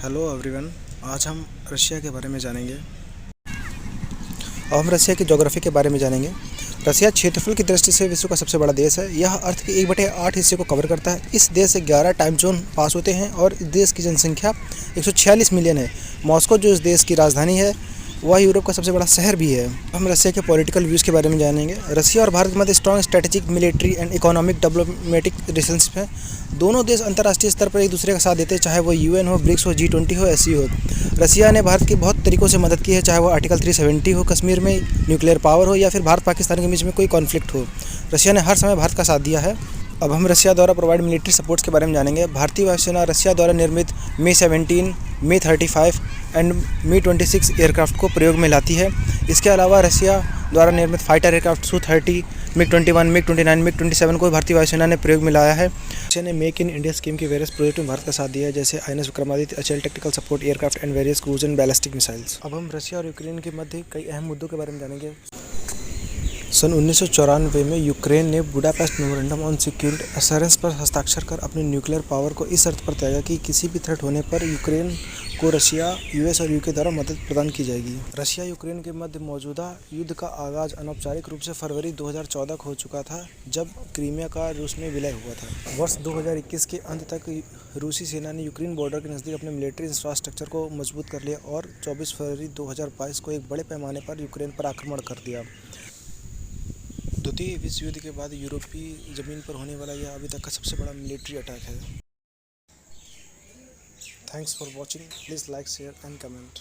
Hello everyone. आज हम Russia के बारे में जानेंगे। अब हम रशिया की ज्योग्राफी के बारे में जानेंगे। रशिया क्षेत्रफल की दृष्टि से विश्व का सबसे बड़ा देश है। यह अर्थ के 1/8 हिस्से को कवर करता है। इस देश से 11 टाइम जोन पास होते हैं और इस देश की जनसंख्या 146 मिलियन है। मॉस्को जो इस देश की राजधानी है वह यूरोप का सबसे बड़ा शहर भी है। हम रशिया के पॉलिटिकल व्यूज़ के बारे में जानेंगे। रशिया और भारत के मध्य strong strategic, military and economic diplomatic relationship है। दोनों देश अंतर्राष्ट्रीय स्तर पर एक दूसरे का साथ देते हैं, चाहे वो यूएन हो, ब्रिक्स हो, G20 हो, SCO हो। रशिया ने भारत की बहुत तरीकों से मदद की है, चाहे वो आर्टिकल 370 हो, कश्मीर में न्यूक्लियर पावर हो, या फिर भारत पाकिस्तान के बीच में कोई कॉन्फ्लिक्ट हो। रशिया ने हर समय भारत का साथ दिया है। अब हम रशिया द्वारा प्रोवाइड मिलिट्री सपोर्ट्स के बारे में जानेंगे। भारतीय वायुसेना रशिया द्वारा निर्मित Mi-17, Mi-35 and Mi-26 aircraft को प्रयोग में लाती है। इसके अलावा रशिया द्वारा निर्मित fighter aircraft Su-30, MiG-21, MiG-29, MiG-27 को भारतीय वायुसेना ने प्रयोग में लाया है। रशिया ने मेक इन इंडिया स्कीम के वेरियस प्रोजेक्ट में भारत का साथ दिया है, जैसे INS विक्रमादित्य, अचल technical support aircraft and various cruise and ballistic missiles. अब हम रशिया और यूक्रेन के मध्य कई अहम मुद्दों के बारे में जानेंगे। सन 1994 में यूक्रेन ने Budapest memorandum on security assurance पर हस्ताक्षर कर अपने न्यूक्लियर पावर को इस शर्त पर त्यागा कि किसी भी थ्रेट होने पर यूक्रेन को रशिया, US और UK द्वारा मदद प्रदान की जाएगी। रशिया यूक्रेन के मध्य मौजूदा युद्ध का आगाज अनौपचारिक रूप से फरवरी 2014 को हो चुका था, जब क्रीमिया का रूस में विलय हुआ था। वर्ष 2021 के अंत तक रूसी सेना ने यूक्रेन बॉर्डर के नज़दीक अपने मिलिट्री इंफ्रास्ट्रक्चर को मजबूत कर लिया और 24 फरवरी 2022 को एक बड़े पैमाने पर यूक्रेन पर आक्रमण कर दिया। द्वितीय विश्व युद्ध के बाद यूरोपीय ज़मीन पर होने वाला यह अभी तक का सबसे बड़ा मिलिट्री अटैक है। Thanks for watching. Please like, share and comment.